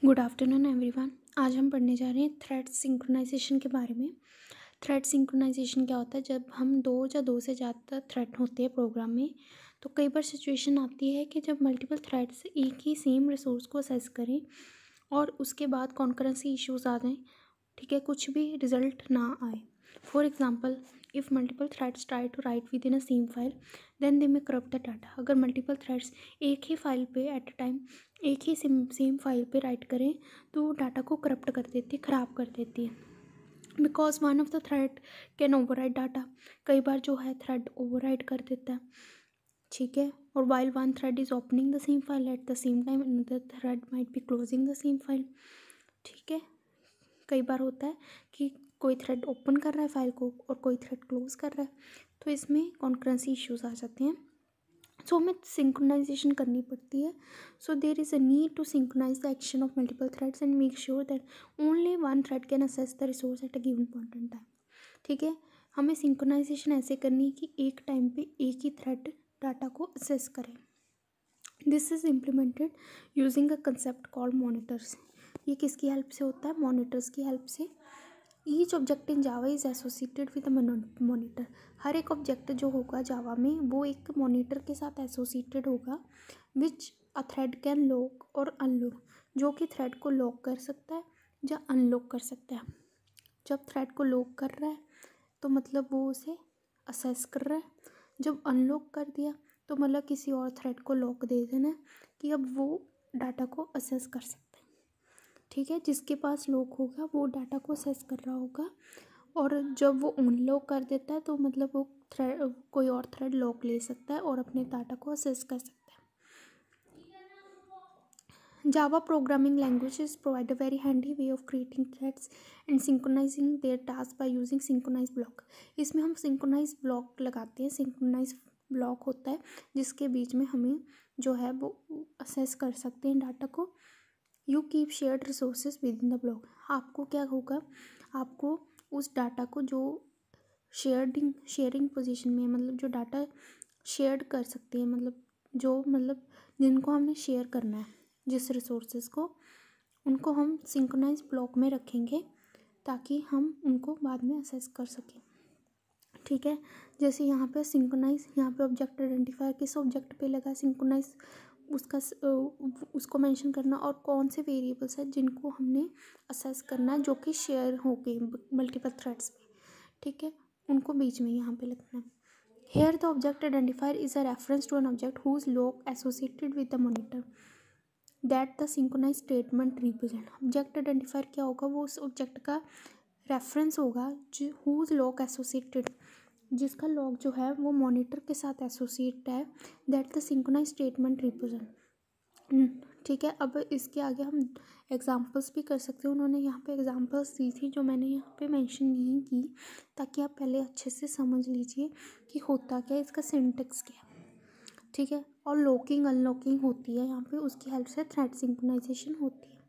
Good afternoon everyone. आज हम पढ़ने जा रहे हैं थ्रेड सिंक्रोनाइजेशन के बारे में। थ्रेड सिंक्रोनाइजेशन क्या होता है? जब हम दो या दो से ज़्यादा थ्रेड होते हैं प्रोग्राम में, तो कई बार सिचुएशन आती है कि जब मल्टीपल थ्रेड्स एक ही सेम रिसोर्स को असेस करें और उसके बाद कॉन्करेंसी इश्यूज आ जाएं, ठीक है, कुछ भी रिजल्ट ना आए। For example, if multiple threads try to write within a same file then they may corrupt the data. अगर मल्टीपल थ्रेड्स एक ही फाइल पे एट अ टाइम एक ही सेम फाइल पे राइट करें तो वो डाटा को करप्ट कर देती है, ख़राब कर देती है। Because one of the thread can overwrite data. कई बार जो है थ्रेड ओवरराइट कर देता है, ठीक है। और while one thread is opening the same file at the same time another thread might be closing the same file, ठीक है। कई बार होता है कि कोई थ्रेड ओपन कर रहा है फाइल को और कोई थ्रेड क्लोज कर रहा है, तो इसमें कॉन्करेंसी इश्यूज आ जाते हैं। सो हमें सिंक्रोनाइजेशन करनी पड़ती है। So there is a need to synchronise the action of multiple threads and make sure that only one thread can access the resource at a given point in time, ठीक है। हमें synchronisation ऐसे करनी है कि एक टाइम पे एक ही थ्रेड डाटा को असेस करें। This is implemented using a concept called monitors. ये किसकी हेल्प से होता है? मॉनिटर्स की हेल्प से। Each object in Java is associated with a monitor. हर एक ऑब्जेक्ट जो होगा जावा में वो एक मॉनिटर के साथ एसोसिएटेड होगा, विच अ थ्रेड कैन लॉक और अनलॉक, जो कि थ्रेड को लॉक कर सकता है या अनलॉक कर सकता है। जब थ्रेड को लॉक कर रहा है तो मतलब वो उसे असेस कर रहा है, जब अनलॉक कर दिया तो मतलब किसी और थ्रेड को लॉक दे देना है कि अब वो डाटा को असेस कर सकता है, ठीक है। जिसके पास लॉक होगा वो डाटा को असेस कर रहा होगा, और जब वो अनलॉक कर देता है तो मतलब वो थ्रेड कोई और थ्रेड लॉक ले सकता है और अपने डाटा को असेस कर सकता है। Java programming languages provide a very handy way of creating threads and synchronizing their tasks by using synchronize block. इसमें हम synchronize block लगाते हैं। synchronize block होता है जिसके बीच में हमें जो है वो असेस कर सकते हैं डाटा को। You keep shared resources with in the block. आपको क्या होगा, आपको उस डाटा को जो शेयरिंग पोजीशन में, मतलब जो डाटा शेयर कर सकते हैं, मतलब जिनको हमने शेयर करना है जिस रिसोर्सेज को, उनको हम सिंक्रोनाइज ब्लॉक में रखेंगे ताकि हम उनको बाद में असेस कर सकें, ठीक है। जैसे यहाँ पे सिंक्रोनाइज, यहाँ पे ऑब्जेक्ट आइडेंटिफायर किस ऑब्जेक्ट पे लगा, सिंक्रोनाइज उसको मेंशन करना, और कौन से वेरिएबल्स हैं जिनको हमने असेस करना है जो कि शेयर हो गए मल्टीपल थ्रेड्स में, ठीक है, उनको बीच में यहाँ पे लिखना है। Here the object identifier is a reference to an object whose lock associated with the monitor that the synchronize statement represent. Object identifier क्या होगा? वो उस ऑब्जेक्ट का रेफरेंस होगा जो हुज लॉक एसोसिएटेड, जिसका लॉक जो है वो मॉनिटर के साथ एसोसिएट है, that the synchronize statement represent, ठीक है। अब इसके आगे हम एग्जांपल्स भी कर सकते हैं। उन्होंने यहाँ पे एग्जांपल्स दी थी जो मैंने यहाँ पे मेंशन नहीं की, ताकि आप पहले अच्छे से समझ लीजिए कि होता क्या है, इसका सिंटेक्स क्या है, ठीक है। और लॉकिंग अनलॉकिंग होती है यहाँ पे, उसकी हेल्प से थ्रेड सिंक्रोनाइजेशन होती है,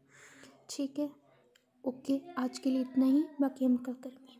ठीक है। ओके, आज के लिए इतना ही, बाकी हम कल करेंगे।